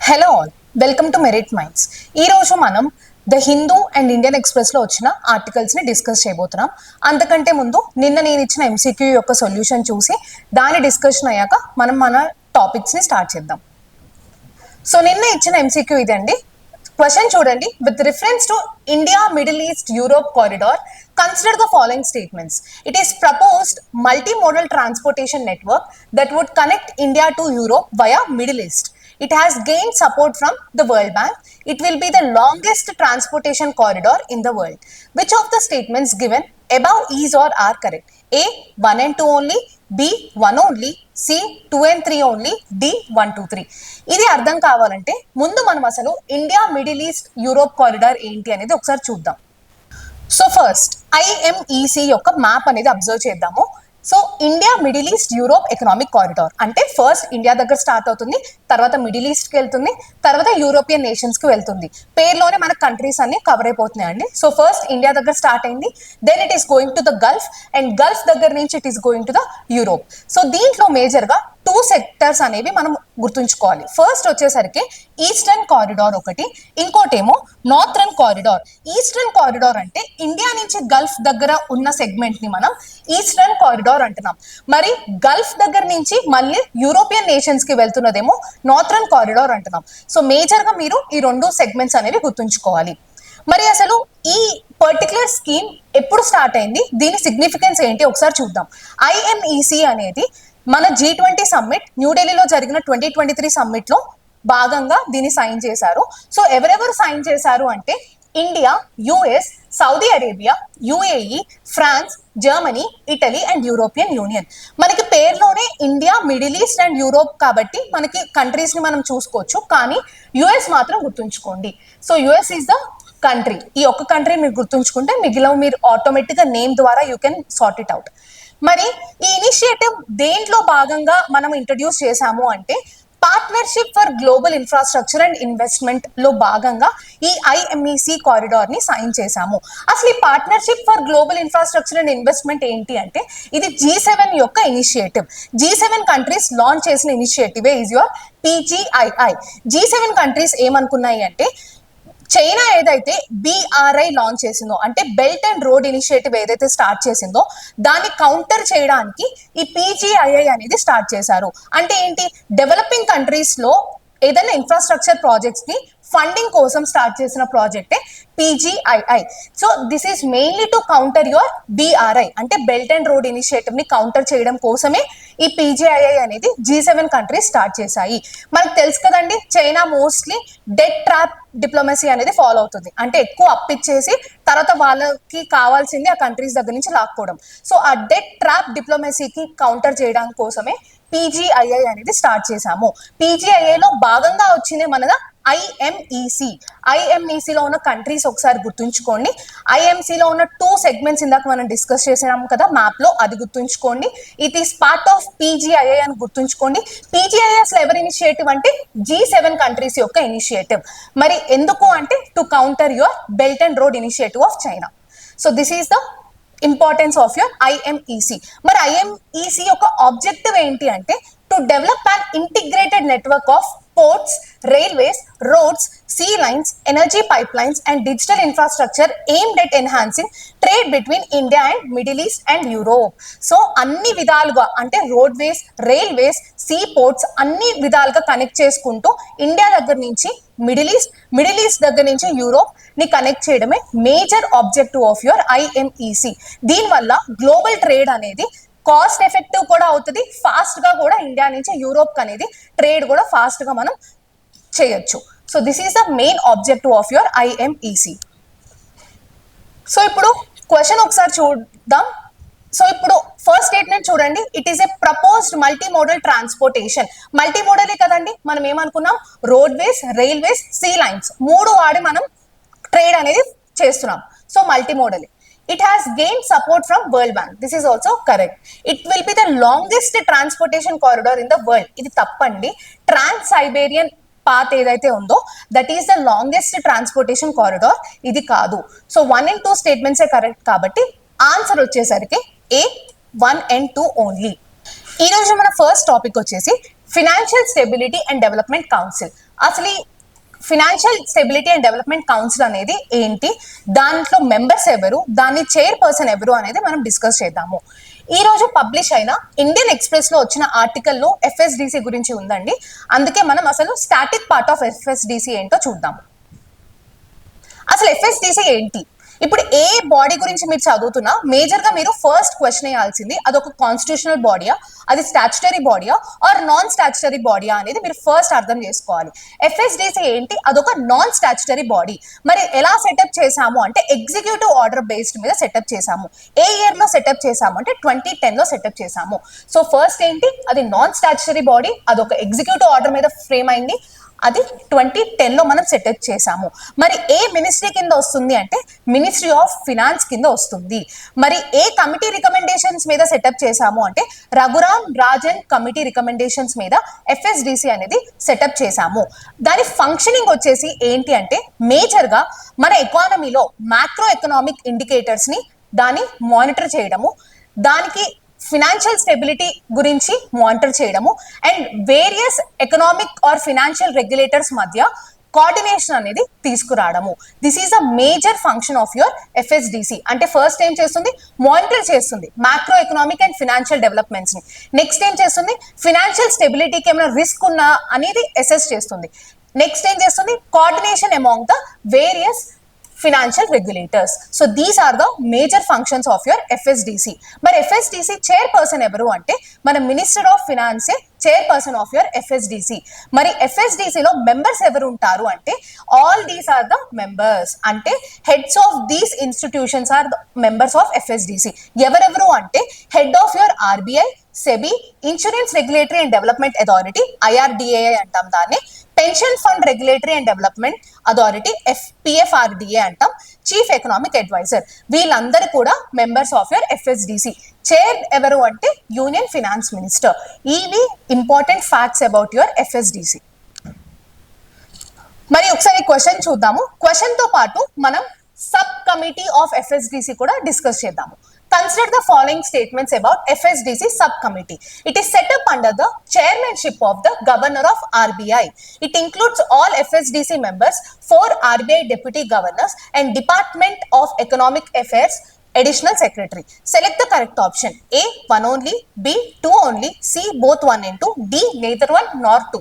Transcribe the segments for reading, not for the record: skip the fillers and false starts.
Hello all, welcome to merit minds. ఈ రోజు మనం the Hindu and Indian express లో వచ్చిన ఆర్టికల్స్ ని డిస్కస్ చేయబోతున్నాం. అంతకంటే ముందు నిన్న నేను ఇచ్చిన ఎంసీక్యూ యొక్క సొల్యూషన్ చూసి దాని డిస్కషన్ అయ్యాక మనం మన టాపిక్స్ ని స్టార్ట్ చేద్దాం. సో నిన్న ఇచ్చిన ఎంసీక్యూ ఇదండి. క్వశ్చన్ చూడండి. With reference to India Middle east Europe corridor, consider the following statements. It is proposed multimodal transportation network that would connect India to Europe via Middle East. It has gained support from the World Bank. It will be the longest transportation corridor in the world. Which of the statements given above is or are correct? A, 1 and 2 only. B, 1 only. C, 2 and 3 only. D, 1, 2, 3. ఇది అర్థం కావాలంటే ముందు మనం అసలు India Middle east Europe corridor ఏంటి అనేది ఒకసారి చూద్దాం. సో ఫస్ట్ ఐఎంఈసి యొక్క మ్యాప్ అనేది అబ్జర్వ్ చేద్దాము. So India Middle east Europe economic corridor అంటే ఫస్ట్ ఇండియా దగ్గర స్టార్ట్ అవుతుంది, తర్వాత మిడిల్ ఈస్ట్కి వెళ్తుంది, తర్వాత యూరోపియన్ నేషన్స్కి వెళ్తుంది. పేరులోనే మన కంట్రీస్ అన్ని కవర్ అయిపోతున్నాయి అండి. సో ఫస్ట్ ఇండియా దగ్గర స్టార్ట్ అయింది, then it is going to the Gulf, and Gulf దగ్గర నుంచి it is going to the Europe. So దీంట్లో మేజర్గా 2 సెక్టర్స్ అనేవి మనం గుర్తుంచుకోవాలి. ఫస్ట్ వచ్చేసరికి ఈస్టర్న్ కారిడార్ ఒకటి, ఇంకోటేమో నార్థర్న్ కారిడార్. ఈస్టర్న్ కారిడార్ అంటే ఇండియా నుంచి గల్ఫ్ దగ్గర ఉన్న సెగ్మెంట్ ని మనం ఈస్టర్న్ కారిడార్ అంటున్నాం. మరి గల్ఫ్ దగ్గర నుంచి మళ్ళీ యూరోపియన్ నేషన్స్ కి వెళ్తున్నదేమో నార్థర్న్ కారిడార్ అంటున్నాం. సో మేజర్ గా మీరు ఈ 2 సెగ్మెంట్స్ అనేవి గుర్తుంచుకోవాలి. మరి అసలు ఈ పర్టికులర్ స్కీమ్ ఎప్పుడు స్టార్ట్ అయింది, దీని సిగ్నిఫికెన్స్ ఏంటి ఒకసారి చూద్దాం. ఐఎంఈసి అనేది మన G20 సమ్మిట్ న్యూఢిల్లీలో జరిగిన 2023 సమ్మిట్ లో భాగంగా దీన్ని సైన్ చేశారు. సో ఎవరెవరు సైన్ చేశారు అంటే India, US, Saudi Arabia, UAE, France, Germany, Italy and European Union. మనకి పేరులోనే India, Middle East and Europe కాబట్టి మనకి కంట్రీస్ ని మనం చూసుకోవచ్చు, కానీ యుఎస్ మాత్రం గుర్తుంచుకోండి. So US is the country. ఈ ఒక్క కంట్రీ మీరు గుర్తుంచుకుంటే మిగిలిన మీరు ఆటోమేటిక్ గా నేమ్ ద్వారా you can sort it out. మరి ఈ ఇనిషియేటివ్ దేంట్లో భాగంగా మనం ఇంట్రడ్యూస్ చేశాము అంటే partnership for global infrastructure and investment లో భాగంగా ఈ ఐఎంఈసి కారిడార్ ని సైన్ చేశాము. అసలు ఈ partnership for global infrastructure and investment ఏంటి అంటే ఇది G7 యొక్క ఇనిషియేటివ్. G7 కంట్రీస్ లాంచ్ చేసిన initiative is your PGII. G7 countries ఏమనుకున్నాయి అంటే చైనా ఏదైతే BRI లాంచ్ చేసిందో అంటే బెల్ట్ అండ్ రోడ్ ఇనిషియేటివ్ ఏదైతే స్టార్ట్ చేసిందో దాన్ని కౌంటర్ చేయడానికి ఈ PGII అనేది స్టార్ట్ చేశారు. అంటే ఏంటి, డెవలపింగ్ కంట్రీస్ లో ఏదైనా ఇన్ఫ్రాస్ట్రక్చర్ ప్రాజెక్ట్స్ ని ఫండింగ్ కోసం స్టార్ట్ చేసిన ప్రాజెక్టే PGII. So this is mainly to counter your BRI అంటే బెల్ట్ అండ్ రోడ్ ఇనిషియేటివ్ ని కౌంటర్ చేయడం కోసమే ఈ PGII అనేది G7 కంట్రీస్ స్టార్ట్ చేశాయి. మనకు తెలుసు కదండి, China mostly debt trap diplomacy అనేది ఫాలో అవుతుంది. అంటే ఎక్కువ అప్పిచ్చేసి తర్వాత వాళ్ళకి కావాల్సింది ఆ కంట్రీస్ దగ్గర నుంచి లాక్కోవడం. సో ఆ డెట్ ట్రాప్ డిప్లొమసీకి కౌంటర్ చేయడం కోసమే PGII అనేది స్టార్ట్ చేశాము. PGII లో భాగంగా వచ్చింది మన ఐఎంఈసి లో ఉన్న కంట్రీస్ ఒకసారి గుర్తుంచుకోండి. ఐఎంసి లో ఉన్న 2 సెగ్మెంట్స్ ఇందాక మనం డిస్కస్ చేసినాం కదా మ్యాప్ లో, అది గుర్తుంచుకోండి. It is part of PGII అని గుర్తుంచుకోండి. PGII అసలు ఎవరి ఇనిషియేటివ్ అంటే G7 కంట్రీస్ యొక్క ఇనిషియేటివ్. మరి ఎందుకు అంటే to counter your belt and road initiative of China. So this is the importance of your IMEC. మరి ఐఎంఈసి యొక్క ఆబ్జెక్టివ్ ఏంటి అంటే to develop and integrated network of ports, railways, roads, sea lines, energy pipelines and digital infrastructure aimed at enhancing trade between India and Middle East and Europe. So అన్ని విధాలుగా అంటే roadways, railways, see ports అన్ని విధాలుగా connect చేసుకుంటూ India దగ్గర నుంచి middle east దగ్గర నుంచి యూరోప్ ని కనెక్ట్ చేయడమే మేజర్ ఆబ్జెక్టివ్ ఆఫ్ యువర్ ఐఎంఈసి. దీనివల్ల గ్లోబల్ ట్రేడ్ అనేది కాస్ట్ ఎఫెక్టివ్ కూడా అవుతుంది, ఫాస్ట్ గా కూడా ఇండియా నుంచి యూరోప్ అనేది ట్రేడ్ కూడా ఫాస్ట్ గా మనం చేయొచ్చు. So this is the main objective of your IMEC. So ఇప్పుడు క్వశ్చన్ ఒకసారి చూద్దాం. సో ఇప్పుడు ఫస్ట్ స్టేట్మెంట్ చూడండి. It is a proposed multimodal transportation. మల్టీమోడలే కదండి, మనం ఏమనుకున్నాం, రోడ్వేస్, రైల్వేస్, సీ లైన్స్ 3 వాడి మనం ట్రేడ్ అనేది చేస్తున్నాం. So మల్టీమోడలే. It has gained support from World Bank. This is also correct. It will be the longest transportation corridor in the world. ఇది తప్పండి. ట్రాన్స్-సైబేరియన్ పాత్ ఏదైతే ఉందో that is the longest transportation corridor, ఇది కాదు. సో 1 and 2 స్టేట్మెంట్సే correct కాబట్టి answer వచ్చేసరికి A, 1 and 2 only. ఈ రోజు మన ఫస్ట్ టాపిక్ వచ్చేసి financial stability and development council. అసలు financial stability and development council అనేది ఏంటి, దాంట్లో మెంబర్స్ ఎవరు, దాని చైర్పర్సన్ ఎవరు అనేది మనం డిస్కస్ చేద్దాము. ఈ రోజు పబ్లిష్ అయిన ఇండియన్ ఎక్స్ప్రెస్ లో వచ్చిన ఆర్టికల్లో ఎఫ్ఎస్డిసి గురించి ఉందండి. అందుకే మనం అసలు స్టాటిక్ పార్ట్ ఆఫ్ ఎఫ్ఎస్డిసి ఏంటో చూద్దాము. అసలు ఎఫ్ఎస్డిసి ఏంటి? ఇప్పుడు ఏ బాడీ గురించి మీరు చదువుతున్నా మేజర్ గా మీరు ఫస్ట్ క్వశ్చన్ వేయాల్సింది అదొక కాన్స్టిట్యూషనల్ బాడీయా, అది స్టాచ్యుటరీ బాడీయా ఆర్ నాన్ స్టాచ్యుటరీ బాడీయా అనేది మీరు ఫస్ట్ అర్థం చేసుకోవాలి. ఎఫ్ఎస్డిసి ఏంటి? అదొక నాన్ స్టాచ్యుటరీ బాడీ. మరి ఎలా సెటప్ చేసాము అంటే ఎగ్జిక్యూటివ్ ఆర్డర్ బేస్డ్ మీద సెటప్ చేసాము. ఏ ఇయర్ లో సెటప్ చేసాము అంటే 2010 లో సెటప్ చేసాము. సో ఫస్ట్ ఏంటి, అది నాన్ స్టాచ్యుటరీ బాడీ, అదొక ఎగ్జిక్యూటివ్ ఆర్డర్ మీద ఫ్రేమ్ అయింది, అది 2010 లో మనం సెటప్ చేసాము. మరి ఏ మినిస్ట్రీ కింద వస్తుంది అంటే మినిస్ట్రీ ఆఫ్ ఫినాన్స్ కింద వస్తుంది. మరి ఏ కమిటీ రికమెండేషన్స్ మీద సెటప్ చేసాము అంటే రఘురామ్ రాజన్ కమిటీ రికమెండేషన్స్ మీద ఎఫ్ఎస్డిసి అనేది సెటప్ చేసాము. దాని ఫంక్షనింగ్ వచ్చేసి ఏంటి అంటే మేజర్ గా మన ఎకానమీలో మ్యాక్రో ఎకనామిక్ ఇండికేటర్స్ ని దాన్ని మానిటర్ చేయడము, దానికి ఫినాన్షియల్ స్టెబిలిటీ గురించి మానిటర్ చేయడము and various economic or financial regulators మధ్య కోఆర్డినేషన్ అనేది తీసుకురావడము. This is a major function of your FSDC. అంటే ఫస్ట్ ఏం చేస్తుంది, మానిటర్ చేస్తుంది macro economic and financial developments ని. నెక్స్ట్ ఏం చేస్తుంది, ఫినాన్షియల్ స్టెబిలిటీకి ఏమైనా రిస్క్ ఉందా అనేది అసెస్ చేస్తుంది. నెక్స్ట్ ఏం చేస్తుంది, coordination among the various financial regulators. So these are the major functions of your FSDC. మరి FSDC చైర్పర్సన్ ఎవరు అంటే మన minister of finance chairperson of your FSDC. మరి FSDC లో మెంబర్స్ ఎవరు ఉంటారు అంటే all these are the members, అంటే heads of these institutions are the members of FSDC. ఎవరెవరు అంటే head of your RBI, SEBI, insurance regulatory and development authority IRDAI అంటాం దాన్ని, pension fund regulatory and development authority PFRDA అంటాం, chief economic adviser. వీళ్ళందరూ కూడా members of your FSDC. Chair ఎవరు అంటే union finance minister. ఇవి important facts about your FSDC. మరి ఒకసారి క్వశ్చన్ చూద్దాము. క్వశ్చన్ తో పాటు మనం సబ్ కమిటీ ఆఫ్ FSDC కూడా డిస్కస్ చేద్దాము. Consider the following statements about FSDC subcommittee. It is set up under the chairmanship of the governor of RBI. It includes all FSDC members, 4 RBI deputy governors and Department of Economic Affairs additional secretary. Select the correct option. A, 1 only, B, 2 only, C, both 1 and 2, D, neither 1 nor 2.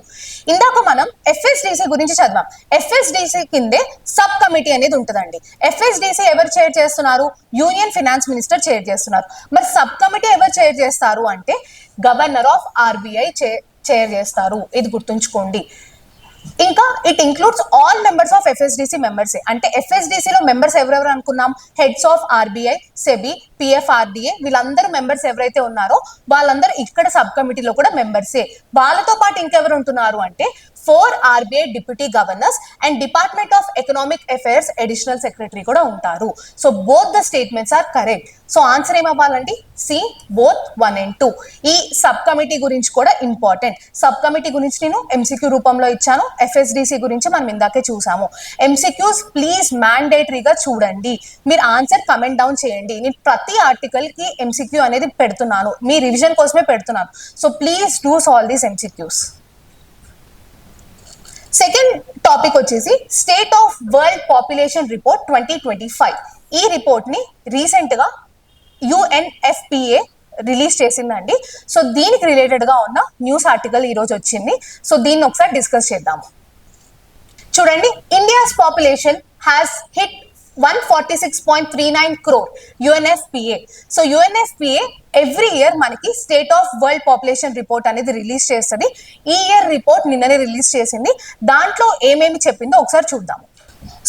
ఇందాక మనం FSDC గురించి చదివాం. FSDC కిందే sub committee అనేది ఉంటుందండి. FSDC ఎవరు chair చేస్తున్నారు, union finance minister chair చేస్తున్నారు. మరి సబ్ కమిటీ ఎవరు చైర్ చేస్తారు అంటే గవర్నర్ ఆఫ్ RBI చైర్ చేస్తారు. ఇది గుర్తుంచుకోండి. ఇంకా it includes all members of FSDC members. అంటే FSDC లో మెంబర్స్ ఎవరెవరు అనుకున్నాం, heads of RBI, SEBI, PFRDA, వీళ్ళందరూ మెంబర్స్ ఎవరైతే ఉన్నారో వాళ్ళందరూ ఇక్కడ సబ్ కమిటీలో కూడా మెంబర్సే. వాళ్ళతో పాటు ఇంకెవరు ఉంటున్నారు అంటే 4 RBI deputy governors and department of economic affairs additional secretary కూడా ఉంటారు. So both the statements are correct. So answer ఏమవ్వాలండి, సి, బోత్ 1 and 2. ఈ సబ్ కమిటీ గురించి కూడా ఇంపార్టెంట్. సబ్ కమిటీ గురించి నేను MCQ రూపంలో ఇచ్చాను. FSDC గురించి మనం ఇందాకే చూసాము. MCQs ప్లీజ్ మ్యాండేటరీగా చూడండి. మీరు ఆన్సర్ కమెంట్ డౌన్ చేయండి. నేను ప్రతి ఆర్టికల్ కి MCQ అనేది పెడుతున్నాను, మీ రివిజన్ కోసమే పెడుతున్నాను. So please do solve these MCQs. Second topic వచ్చేసి state of world population report 2025. ఈ రిపోర్ట్ ని రీసెంట్ గా UNFPA రిలీజ్ చేసిందండి. సో దీనికి రిలేటెడ్ గా ఉన్న న్యూస్ ఆర్టికల్ ఈ రోజు వచ్చింది. సో దీన్ని ఒకసారి డిస్కస్ చేద్దాము. చూడండి, India's population has hit 146.39 crore UNFPA. So UNFPA every year మనకి state of world population report అనేది రిలీజ్ చేస్తుంది. ఈ ఇయర్ రిపోర్ట్ నిన్ననే రిలీజ్ చేసింది. దాంట్లో ఏమేమి చెప్పిందో ఒకసారి చూద్దాము.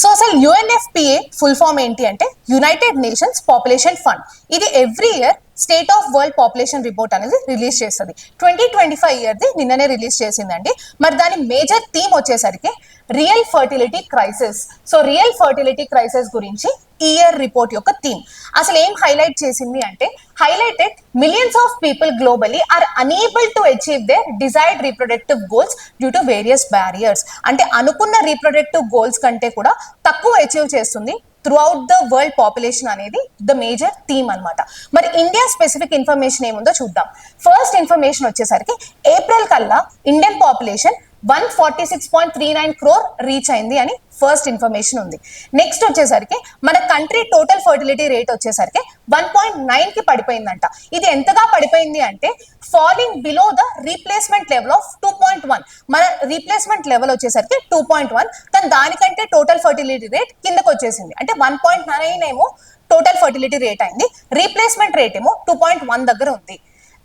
సో అసలు UNFPA ఫుల్ ఫామ్ ఏంటి అంటే యునైటెడ్ నేషన్స్ పాపులేషన్ ఫండ్. ఇది every year state of world population report అనేది రిలీజ్ చేస్తుంది. 2025 ఇయర్ది నిన్ననే రిలీజ్ చేసిందండి. మరి దాని మేజర్ థీమ్ వచ్చేసరికి real fertility crisis. So real fertility crisis గురించి ఈ ఇయర్ రిపోర్ట్ యొక్క థీమ్. అసలు ఏం హైలైట్ చేసింది అంటే highlighted millions of people globally are unable to achieve their desired reproductive goals due to various barriers. అంటే అనుకున్న రీప్రొడక్టివ్ గోల్స్ కంటే కూడా తక్కువ అచీవ్ చేస్తుంది త్రూఅవుట్ ద వరల్డ్ పాపులేషన్ అనేది ద మేజర్ థీమ్ అనమాట. మరి ఇండియా స్పెసిఫిక్ ఇన్ఫర్మేషన్ ఏముందో చూద్దాం. ఫస్ట్ ఇన్ఫర్మేషన్ వచ్చేసరికి ఏప్రిల్ కల్లా ఇండియన్ పాపులేషన్ 146.39 crore రీచ్ అయింది అని ఫస్ట్ ఇన్ఫర్మేషన్ ఉంది. నెక్స్ట్ వచ్చేసరికి మన కంట్రీ టోటల్ ఫర్టిలిటీ రేట్ వచ్చేసరికి 1.9 కి పడిపోయిందంట. ఇది ఎంతగా పడిపోయింది అంటే falling below the replacement level of 2.1. మన రీప్లేస్మెంట్ లెవెల్ వచ్చేసరికి 2.1, కానీ దానికంటే టోటల్ ఫర్టిలిటీ రేట్ కిందకు వచ్చేసింది. అంటే 1.9 ఏమో టోటల్ ఫర్టిలిటీ రేట్ అయింది, రీప్లేస్మెంట్ రేట్ ఏమో 2.1 దగ్గర ఉంది.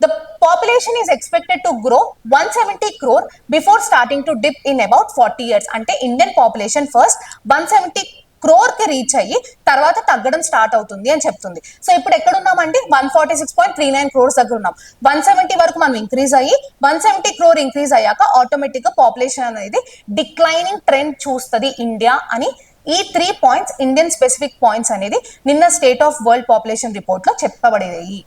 The population is expected to grow 170 crore before starting to dip in about 40 years. అంటే ఇండియన్ పాపులేషన్ ఫస్ట్ 170 crore కి రీచ్ అయ్యి తర్వాత తగ్గడం స్టార్ట్ అవుతుంది అని చెప్తుంది. సో ఇప్పుడు ఎక్కడ ఉన్నామండి? 146.39 crores దగ్గర ఉన్నాం. 170 వరకు మనం ఇంక్రీజ్ అయ్యి 170 crore ఇంక్రీజ్ అయ్యాక ఆటోమేటిక్ గా పాపులేషన్ అనేది డిక్లైనింగ్ ట్రెండ్ చూస్తుంది ఇండియా అని ఈ 3 పాయింట్స్ ఇండియన్ స్పెసిఫిక్ పాయింట్స్ అనేది నిన్న state of world population report లో చెప్పబడేది.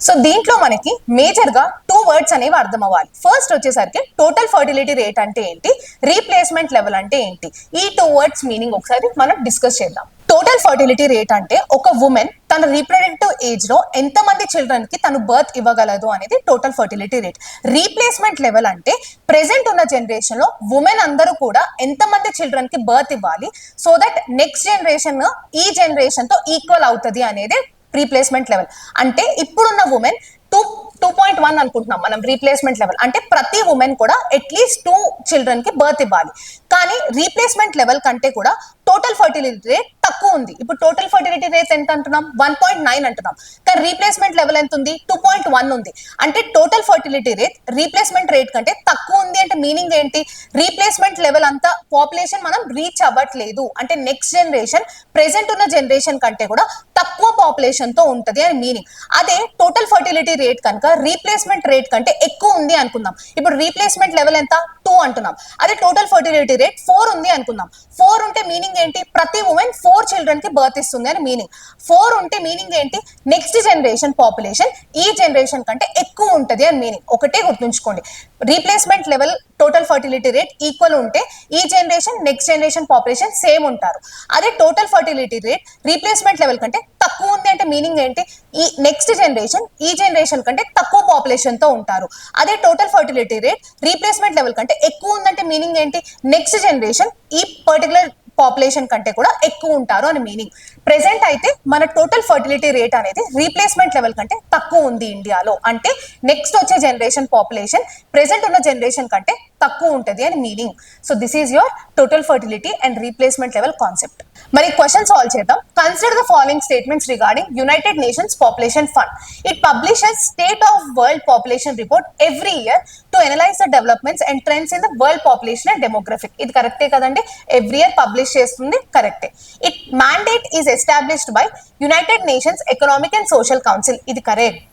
సో దీంట్లో మనకి మేజర్ గా 2 వర్డ్స్ అనేవి అర్థం అవ్వాలి. ఫస్ట్ వచ్చేసరికి టోటల్ ఫర్టిలిటీ రేట్ అంటే ఏంటి, రీప్లేస్మెంట్ లెవెల్ అంటే ఏంటి, ఈ 2 వర్డ్స్ మీనింగ్ ఒకసారి మనం డిస్కస్ చేద్దాం. టోటల్ ఫర్టిలిటీ రేట్ అంటే ఒక ఉమెన్ తన రీప్రొడక్టివ్ ఏజ్ లో ఎంత మంది చిల్డ్రన్ కి తను బర్త్ ఇవ్వగలదు అనేది total fertility rate. Replacement level అంటే ప్రెసెంట్ ఉన్న జనరేషన్ లో ఉమెన్ అందరూ కూడా ఎంత మంది చిల్డ్రన్ కి బర్త్ ఇవ్వాలి సో దట్ నెక్స్ట్ జనరేషన్ ఈ జనరేషన్ తో ఈక్వల్ అవుతుంది అనేది రీప్లేస్మెంట్ లెవెల్. అంటే ఇప్పుడున్న ఉమెన్ 2.1 అనుకుంటున్నాం మనం రీప్లేస్మెంట్ లెవెల్. అంటే ప్రతి ఉమెన్ కూడా అట్లీస్ట్ 2 చిల్డ్రన్ కి బర్త్ ఇవ్వాలి. కానీ రీప్లేస్మెంట్ లెవెల్ కంటే కూడా టోటల్ ఫర్టిలిటీ రేట్ తక్కువ ఉంది. ఇప్పుడు టోటల్ ఫర్టిలిటీ రేట్ ఎంత అంటున్నాం? 1.9 అంటున్నాం. కానీ రీప్లేస్మెంట్ లెవెల్ ఎంత ఉంది? 2.1 ఉంది. అంటే total fertility rate replacement rate కంటే తక్కువ ఉంది అంటే మీనింగ్ ఏంటి? రీప్లేస్మెంట్ లెవెల్ అంతా పాపులేషన్ మనం రీచ్ అవ్వట్లేదు. అంటే నెక్స్ట్ జనరేషన్ ప్రెసెంట్ ఉన్న జనరేషన్ కంటే కూడా తక్కువ పాపులేషన్ తో ఉంటది అని మీనింగ్. అదే టోటల్ ఫర్టిలిటీ రేట్ కనుక రీప్లేస్మెంట్ రేట్ కంటే ఎక్కువ ఉంది అనుకుందాం. ఇప్పుడు రీప్లేస్మెంట్ లెవెల్ ఎంత? 2 అంటున్నాం. అదే టోటల్ ఫర్టిలిటీ రేట్ 4 ఉంది అనుకుందాం. 4 ఉంటే మీనింగ్ ఏంటి? ప్రతి ఉమెన్ 4 చిల్డ్రన్ కి బర్త్ ఇస్తుంది అని మీనింగ్. 4 ఉంటే మీనింగ్ ఏంటి? నెక్స్ట్ జనరేషన్ పాపులేషన్ ఈ జనరేషన్ కంటే ఎక్కువ ఉంటది అని మీనింగ్. ఒకటే గుర్తుంచుకోండి, replacement level total fertility rate equal ఉంటే ఈ generation next generation population same ఉంటారు. అదే total fertility rate replacement level కంటే తక్కువ ఉంది అంటే మీనింగ్ ఏంటి? ఈ నెక్స్ట్ జనరేషన్ ఈ జనరేషన్ కంటే తక్కువ పాపులేషన్ తో ఉంటారు. అదే total fertility rate replacement level కంటే ఎక్కువ ఉందంటే మీనింగ్ ఏంటి? నెక్స్ట్ జనరేషన్ ఈ పర్టికులర్ పాపులేషన్ కంటే కూడా ఎక్కువ ఉంటారు అని మీనింగ్. ప్రెసెంట్ అయితే మన టోటల్ ఫర్టిలిటీ రేట్ అనేది రీప్లేస్మెంట్ లెవెల్ కంటే తక్కువ ఉంది ఇండియాలో. అంటే నెక్స్ట్ వచ్చే జనరేషన్ పాపులేషన్ ప్రెసెంట్ ఉన్న జనరేషన్ కంటే తక్కువ ఉంటది అని meaning. So this is your total fertility and replacement level concept. మరి క్వశ్చన్ సాల్వ్ చేద్దాం. Consider the following statements regarding United Nations population fund. It publishes state of world population report every year to analyse the developments and trends in the world population and demographic. ఇది కరెక్టే కదండి, every year publish చేస్తుంది, కరెక్టే. It mandate is established by United Nations economic and social council. ఇది correct.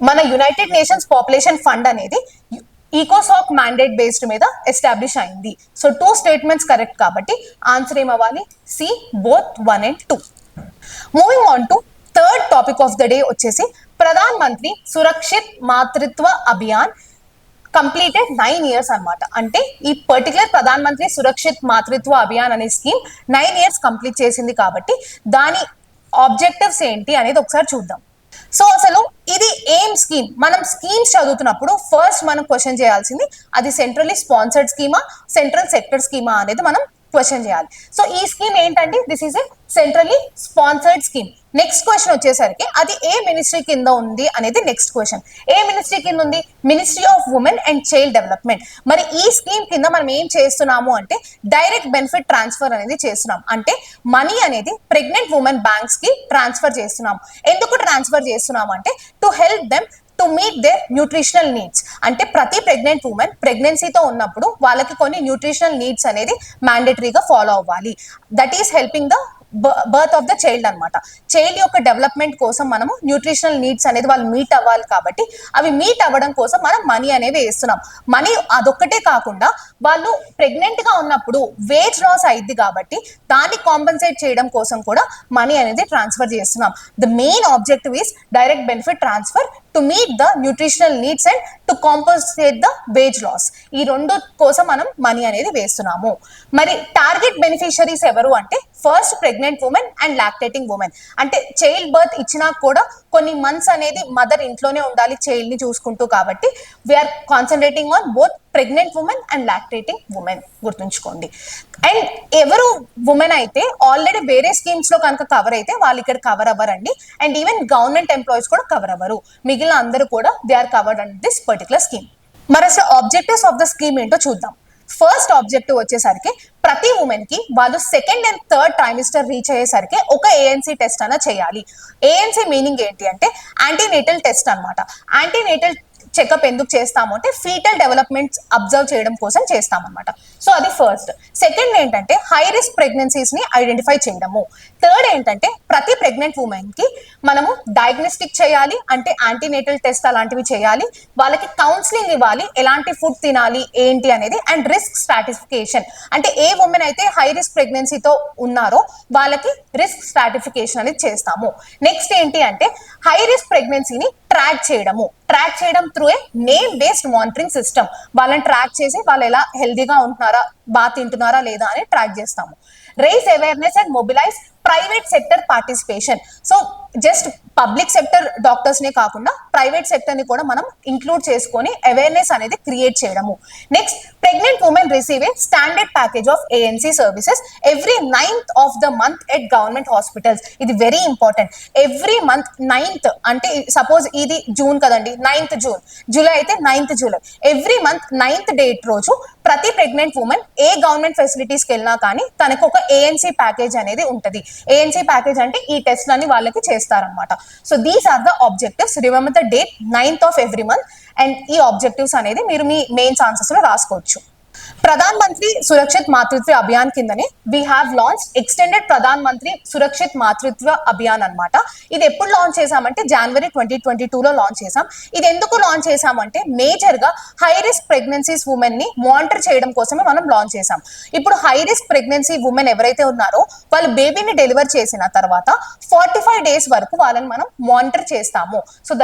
మన United Nations population fund అనేది ఈకోసాక్ mandate based మీద ఎస్టాబ్లిష్ అయింది. సో 2 స్టేట్మెంట్స్ కరెక్ట్ కాబట్టి ఆన్సర్ ఏమవ్వాలి? C, both 1 and 2. Moving on to third topic of the day వచ్చేసి ప్రధాన్ మంత్రి సురక్షిత్ మాతృత్వ అభియాన్ కంప్లీటెడ్ 9 years అనమాట. అంటే ఈ పర్టికులర్ ప్రధాన్ మంత్రి సురక్షిత్ మాతృత్వ అభియాన్ అనే స్కీమ్ 9 years కంప్లీట్ చేసింది కాబట్టి దాని ఆబ్జెక్టివ్స్ ఏంటి అనేది ఒకసారి చూద్దాం. సో అసలు ఇది ఏం స్కీమ్? మనం స్కీమ్స్ చదువుతున్నప్పుడు ఫస్ట్ మనం క్వశ్చన్ చేయాల్సింది అది centrally sponsored schema, central sector schema అనేది మనం క్వశ్చన్ చేయాలి. సో ఈ స్కీమ్ ఏంటంటే this is a centrally sponsored scheme. Next question వచ్చేసరికి అది ఏ మినిస్ట్రీ కింద ఉంది అనేది నెక్స్ట్ క్వశ్చన్. ఏ మినిస్ట్రీ కింద ఉంది? Ministry of women and child development. మరి ఈ స్కీమ్ కింద మనం ఏం చేస్తున్నాము అంటే డైరెక్ట్ బెనిఫిట్ ట్రాన్స్ఫర్ అనేది చేస్తున్నాం. అంటే మనీ అనేది ప్రెగ్నెంట్ ఉమెన్ బ్యాంక్స్ కి ట్రాన్స్ఫర్ చేస్తున్నాం. ఎందుకు ట్రాన్స్ఫర్ చేస్తున్నాం అంటే to help them to meet their nutritional needs. అంటే ప్రతి ప్రెగ్నెంట్ ఉమెన్ ప్రెగ్నెన్సీతో ఉన్నప్పుడు వాళ్ళకి కొన్ని న్యూట్రిషనల్ నీడ్స్ అనేది మ్యాండేటరీగా ఫాలో అవ్వాలి. That is helping the birth of the child అనమాట. చైల్డ్ యొక్క డెవలప్మెంట్ కోసం మనము న్యూట్రిషనల్ నీడ్స్ అనేది వాళ్ళు మీట్ అవ్వాలి కాబట్టి అవి మీట్ అవ్వడం కోసం మనం మనీ అనేవి వేస్తున్నాం. మనీ అదొక్కటే కాకుండా వాళ్ళు ప్రెగ్నెంట్ గా ఉన్నప్పుడు వేజ్ లాస్ అయింది కాబట్టి దాన్ని కాంపెన్సేట్ చేయడం కోసం కూడా మనీ అనేది ట్రాన్స్ఫర్ చేస్తున్నాం. The main objective is direct benefit transfer to meet the nutritional needs and to compensate the wage loss. ఈ రెండు కోసం మనం మనీ అనేది వేస్తున్నాము. మరి టార్గెట్ బెనిఫిషరీస్ ఎవరు అంటే first pregnant women and lactating women. అంటే చైల్డ్ బర్త్ ఇచ్చినా కూడా కొన్ని మంత్స్ అనేది మదర్ ఇంట్లోనే ఉండాలి చైల్డ్ ని చూసుకుంటూ, కాబట్టి we are concentrating on both pregnant women and lactating women, గుర్తుంచుకోండి. అండ్ ఎవరు ఉమెన్ అయితే ఆల్రెడీ వేరే స్కీమ్స్ లో కనుక కవర్ అయితే వాళ్ళు ఇక్కడ కవర్ అవ్వరండి. అండ్ ఈవెన్ గవర్నమెంట్ ఎంప్లాయీస్ కూడా కవర్ అవ్వరు, మిగిలిన అందరూ కూడా they are covered and this particular scheme. మరి అసలు ఆబ్జెక్టివ్స్ ఆఫ్ ద స్కీమ్ ఏంటో చూద్దాం. ఫస్ట్ ఆబ్జెక్టివ్ వచ్చేసరికి ప్రతి ఉమెన్ కి వాళ్ళు second and third trimester reach అయ్యేసరికి ఒక ఏఎన్సీ టెస్ట్ అన్న చేయాలి. ఏఎన్సీ మీనింగ్ ఏంటి అంటే యాంటీనేటల్ టెస్ట్ అన్నమాట. యాంటీనేటల్ చెకప్ ఎందుకు చేస్తాము అంటే ఫీటల్ డెవలప్మెంట్స్ అబ్జర్వ్ చేయడం కోసం చేస్తామన్నమాట. సో అది ఫస్ట్. సెకండ్ ఏంటంటే హై రిస్క్ ప్రెగ్నెన్సీస్ ని ఐడెంటిఫై చేయడము. థర్డ్ ఏంటంటే ప్రతి ప్రెగ్నెంట్ ఉమెన్ కి మనము డయాగ్నోస్టిక్ చేయాలి, అంటే యాంటీనేటల్ టెస్ట్ అలాంటివి చేయాలి, వాళ్ళకి కౌన్సిలింగ్ ఇవ్వాలి, ఎలాంటి ఫుడ్ తినాలి ఏంటి అనేది, అండ్ రిస్క్ స్ట్రాటిఫికేషన్, అంటే ఏ ఉమెన్ అయితే హై రిస్క్ ప్రెగ్నెన్సీతో ఉన్నారో వాళ్ళకి రిస్క్ స్ట్రాటిఫికేషన్ అనేది చేస్తాము. నెక్స్ట్ ఏంటి అంటే హై రిస్క్ ప్రెగ్నెన్సీని ట్రాక్ చేయడం through a name based monitoring system. వాళ్ళని ట్రాక్ చేసి వాళ్ళు ఎలా హెల్దీగా ఉంటున్నారా, బాగా తింటున్నారా లేదా అని ట్రాక్ చేస్తాము. Raise awareness and mobilise private sector participation. So just public sector doctors నే కాకుండా ప్రైవేట్ సెక్టర్ ని కూడా మనం ఇంక్లూడ్ చేసుకొని అవేర్నెస్ అనేది క్రియేట్ చేయడము. Next pregnant women receive a standard package of ANC services every 9th of the month at government hospitals. ఇది very important. Every month 9th అంటే సపోజ్ ఇది జూన్ కదండి, 9th జూన్, జూలై అయితే 9th July, every month 9th date రోజు ప్రతి pregnant women ఏ government ఫెసిలిటీస్కి వెళ్ళినా కానీ తనకు ఒక ఏఎన్సీ ప్యాకేజ్ అనేది ఉంటుంది. ఏఎన్సీ ప్యాకేజ్ అంటే ఈ టెస్ట్లన్నీ వాళ్ళకి చేస్తారనమాట. So these are the objectives. Remember the date 9th of every month. And ఈ ఆబ్జెక్టివ్స్ అనేది మీరు మీ మెయిన్స్ ఆన్సర్స్ లో రాసుకోవచ్చు. ప్రధాన్ మంత్రి సురక్షిత్ మాతృత్వ అభియాన్ కిందనే we have launch extended Pradhan Mantri Surakshit మాతృత్వ అభియాన్ అనమాట. ఇది ఎప్పుడు లాంచ్ చేసామంటే జనవరి 2022లో లాంచ్ చేసాం. ఇది ఎందుకు లాంచ్ చేసామంటే మేజర్ గా హై రిస్క్ ప్రెగ్నెన్సీస్ ఉమెన్ ని మానిటర్ చేయడం కోసమే మనం లాంచ్ చేసాం. ఇప్పుడు హై రిస్క్ ప్రెగ్నెన్సీ ఉమెన్ ఎవరైతే ఉన్నారో వాళ్ళు బేబీని డెలివర్ చేసిన తర్వాత 45 days వరకు వాళ్ళని మనం మానిటర్ చేస్తాము. So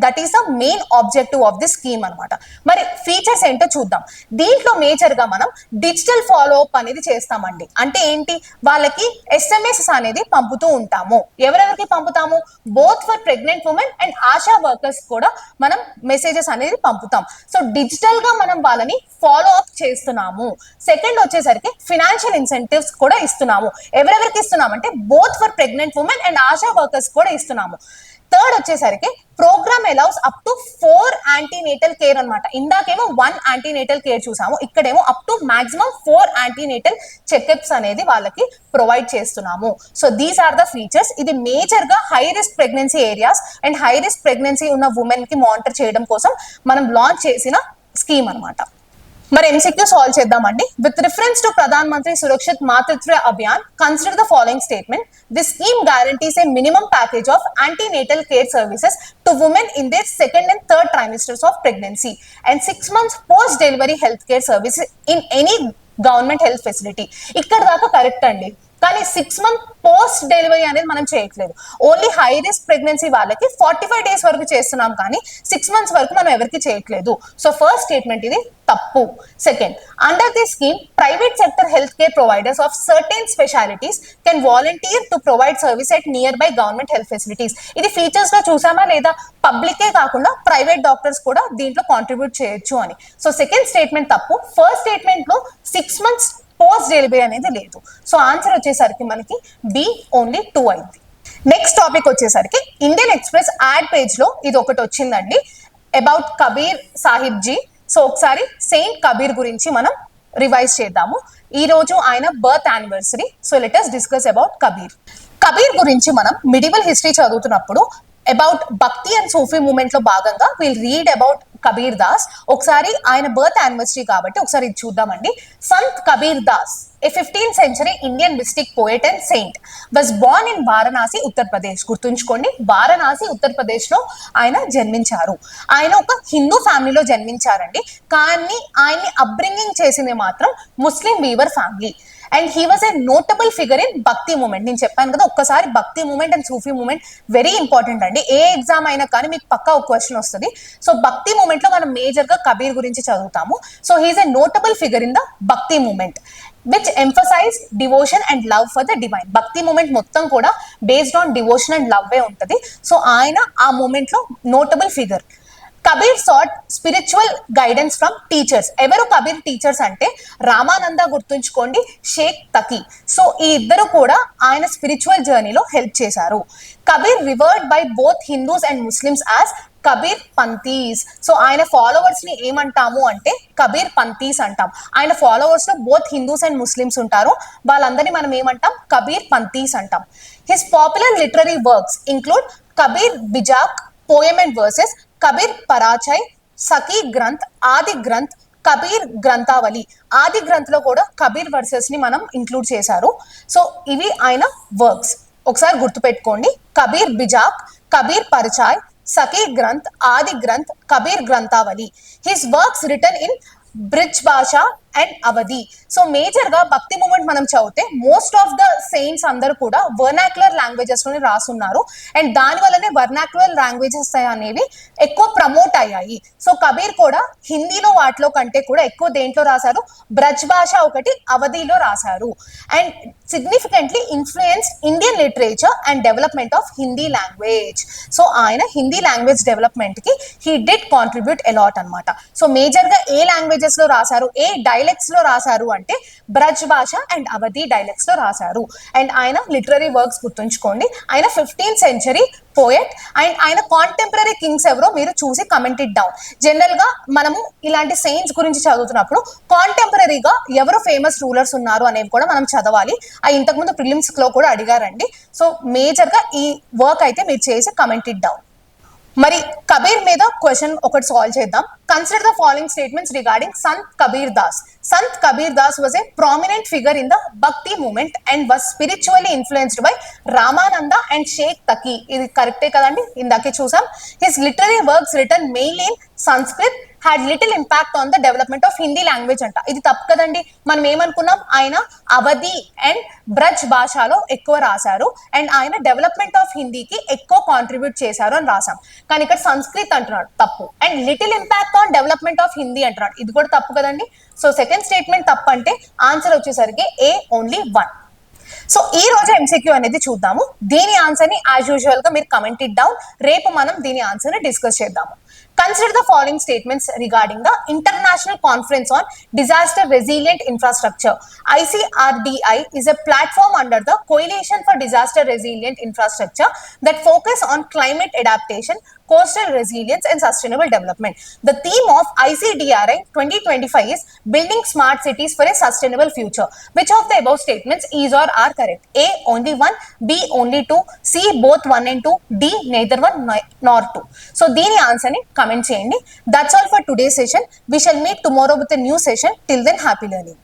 that is the main objective of the scheme అనమాట. మరి ఫీచర్స్ ఏంటో చూద్దాం. దీంట్లో మేజర్ గా మనం డిజిటల్ ఫాలో అప్ అనేది చేస్తామండి. అంటే ఏంటి, వాళ్ళకి ఎస్ఎంఎస్ అనేది పంపుతూ ఉంటాము. ఎవరెవరికి పంపుతాము? Both for pregnant women and ASHA workers కూడా మనం మెసేజెస్ అనేది పంపుతాం. సో డిజిటల్ గా మనం వాళ్ళని ఫాలో అప్ చేస్తున్నాము. సెకండ్ వచ్చేసరికి ఫినాన్షియల్ ఇన్సెంటివ్స్ కూడా ఇస్తున్నాము. ఎవరెవరికి ఇస్తున్నామంటే both for pregnant women and ASHA workers కూడా ఇస్తున్నాము. థర్డ్ వచ్చేసరికి programme allows up to 4 antenatal care అనమాట. ఇందాకేమో 1 యాంటీనేటల్ కేర్ చూసాము, ఇక్కడేమో up to maximum 4 antenatal checkups అనేది వాళ్ళకి ప్రొవైడ్ చేస్తున్నాము. So these are the features. ఇది మేజర్ గా high risk pregnancy areas and high risk pregnancy ఉన్న ఉమెన్ కి మానిటర్ చేయడం కోసం మనం లాంచ్ చేసిన స్కీమ్ అనమాట. మరి ఎంసీక్యూ సాల్వ్ చేద్దామండి. With reference to Pradhan Mantri Surakshit మాతృత్వ Abhiyan, consider the following statement. This scheme guarantees a minimum package of antenatal care services to women in their second and third trimesters of pregnancy and 6 months post delivery health care services in any government health facility. ఇక్కడ దాకా correct అండి, కానీ 6 months post delivery అనేది మనం చేయట్లేదు. Only high risk pregnancy వాళ్ళకి 45 days వరకు చేస్తున్నాం, కానీ 6 months వరకు మనం ఎవరికి చేయట్లేదు. సో ఫస్ట్ స్టేట్మెంట్ ఇది తప్పు. Second, under this scheme private sector health care providers of certain specialities can volunteer to provide service at near by government health facilities. ఇది ఫీచర్స్ లో చూసామా లేదా? పబ్లికే కాకుండా ప్రైవేట్ డాక్టర్స్ కూడా దీంట్లో కాంట్రిబ్యూట్ చేయొచ్చు అని. సో సెకండ్ స్టేట్మెంట్ తప్పు. ఫస్ట్ స్టేట్మెంట్ లో 6 months పోస్ట్ డెలివరీ అనేది లేదు. సో ఆన్సర్ వచ్చేసరికి మనకి బి ఓన్లీ 2 అయింది. నెక్స్ట్ టాపిక్ వచ్చేసరికి ఇండియన్ ఎక్స్ప్రెస్ యాడ్ పేజ్ లో ఇది ఒకటి వచ్చిందండి, అబౌట్ కబీర్ సాహిబ్ జీ. సో ఒకసారి సెయింట్ కబీర్ గురించి మనం రివైజ్ చేద్దాము. ఈ రోజు ఆయన birth anniversary. So let us discuss about Kabir. Kabir గురించి మనం మిడివల్ హిస్టరీ చదువుతున్నప్పుడు about Bhakti and Sufi movement లో భాగంగా will read about Kabir Das. ఒకసారి ఆయన బర్త్ యానివర్సరీ కాబట్టి ఒకసారి ఇది చూద్దామండి. Sant Kabir Das, a 15th century Indian mystic poet and saint, was born in Varanasi, Uttar Pradesh. గుర్తుంచుకోండి, వారణాసి ఉత్తర్ ప్రదేశ్ లో ఆయన జన్మించారు. ఆయన ఒక హిందూ ఫ్యామిలీలో జన్మించారండి, కానీ ఆయన్ని అప్బ్రింగింగ్ చేసింది మాత్రం Muslim weaver family. And he was a notable figure in bhakti movement. నేను చెప్పాను కదా, ఒక్కసారి bhakti movement and Sufi movement very important అండి. ఏ ఎగ్జామ్ అయినా కానీ మీకు పక్కా ఒక క్వశ్చన్ వస్తుంది. సో భక్తి మూమెంట్ లో మనం మేజర్ గా కబీర్ గురించి చదువుతాము. So he is a notable figure in the bhakti movement. Which emphasize devotion and love for the divine. Bhakti movement మొత్తం కూడా based on devotion and love ఉంటది. సో ఆయన ఆ మూమెంట్ లో notable figure. Kabir sought spiritual guidance from teachers. ఎవరు Kabir teachers అంటే రామానంద గుర్తుంచుకోండి, Sheikh తకీ. So ఈ ఇద్దరు కూడా ఆయన స్పిరిచువల్ జర్నీలో హెల్ప్ చేశారు. Kabir revered by both Hindus and Muslims as Kabir Panthis. So ఆయన ఫాలోవర్స్ ని ఏమంటాము అంటే కబీర్ పంతీస్ అంటాం. ఆయన ఫాలోవర్స్ లో బోత్ హిందూస్ అండ్ ముస్లిమ్స్ ఉంటారు, వాళ్ళందరినీ మనం ఏమంటాం, కబీర్ పంతీస్ అంటాం. His popular literary works include Kabir Bijak poem and verses, Kabir Parachai, Sakhi Granth, Adi Granth, Kabir గ్రంథావళి. ఆది గ్రంథ్ లో కూడా కబీర్ వర్సెస్ ని మనం ఇంక్లూడ్ చేశారు. సో ఇవి ఆయన వర్క్స్, ఒకసారి గుర్తుపెట్టుకోండి. Kabir బిజాక్, Kabir పరిచాయ్, Sakhi Granth, Adi Granth, Kabir Granthavali. His works written in Braj Bhasha and Awadhi. So major గా భక్తి మూమెంట్ మనం చదివితే మోస్ట్ ఆఫ్ ద సెయింట్స్ అందరూ కూడా వర్నాక్యులర్ లాంగ్వేజెస్ లోనే రాసున్నారు. అండ్ దాని వల్లనే వర్నాక్యులర్ లాంగ్వేజెస్ అనేవి ఎక్కువ ప్రమోట్ అయ్యాయి. సో కబీర్ కూడా హిందీలో వాటిలో కంటే కూడా ఎక్కువ దేంట్లో రాశారు, బ్రజ్ భాష ఒకటి, అవధిలో రాశారు. And significantly influence Indian literature and development of Hindi language. So ఆయన హిందీ లాంగ్వేజ్ డెవలప్మెంట్ కి హీ డిడ్ కాంట్రిబ్యూట్ ఎలాట్ అనమాట. సో మేజర్ గా ఏ లాంగ్వేజెస్ లో రాశారు, ఏ డైలెక్ట్స్ లో రాశారు అంటే బ్రజ్ భాష అండ్ అవధి డైలెక్ట్స్ లో రాశారు. అండ్ ఆయన లిటరరీ వర్క్స్ గుర్తుంచుకోండి. ఆయన 15th century పోయట్. అండ్ ఆయన కాంటెంపరీ కింగ్స్ ఎవరో మీరు చూసి కమెంట్ ఇట్ డౌన్. జనరల్ గా మనము ఇలాంటి సెయింట్స్ గురించి చదువుతున్నప్పుడు కాంటెంపరీగా ఎవరు ఫేమస్ రూలర్స్ ఉన్నారు అనేవి కూడా మనం చదవాలి. అది ఇంతకుముందు ప్రిలిమ్స్ లో కూడా అడిగారండి. సో మేజర్ గా ఈ వర్క్ అయితే మీరు చేసి కమెంట్ ఇట్ డౌన్. మరి కబీర్ మీద క్వశ్చన్ ఒకటి సాల్వ్ చేద్దాం. Consider the following statements regarding Sant Kabir Das. Sant Kabir Das was a prominent figure in the bhakti movement and was spiritually influenced by Ramananda and Sheikh Taqi. ఇది కరెక్టే కదండి, ఇందాకే చూసాం. His literary works written mainly in Sanskrit had little impact on the development of Hindi language అంట. ఇది తప్పు కదండి. మనం ఏమనుకున్నాం, ఆయన అవధి అండ్ బ్రజ్ భాషలో ఎక్కువ రాశారు అండ్ ఆయన డెవలప్మెంట్ ఆఫ్ హిందీకి ఎక్కువ కాంట్రిబ్యూట్ చేశారు అని రాసాం. కానీ ఇక్కడ సంస్కృత్ అంటున్నాడు, తప్పు. And little impact on development of Hindi అంటున్నాడు, ఇది కూడా తప్పు కదండి. సో సెకండ్ స్టేట్మెంట్ తప్పు అంటే ఆన్సర్ వచ్చేసరికి ఏ ఓన్లీ 1. సో ఈ రోజు ఎంసీక్యూ అనేది చూద్దాము. దీని ఆన్సర్ ని యాజ్ యూజువల్ గా మీరు కమెంట్ ఇట్ డౌన్. రేపు మనం దీని ఆన్సర్ ని డిస్కస్ చేద్దాము. Consider the following statements regarding the International Conference on Disaster Resilient Infrastructure. ICRDI is a platform under the Coalition for Disaster Resilient Infrastructure that focus on climate adaptation, coastal resilience and sustainable development. The theme of ICDRI 2025 is Building Smart Cities for a Sustainable Future. Which of the above statements is or are correct? A only 1, B only 2, C both 1 and 2, D neither 1 nor 2. So దీని answer ని comment చేయండి. That's all for today's session. We shall meet tomorrow with a new session. Till then, happy learning.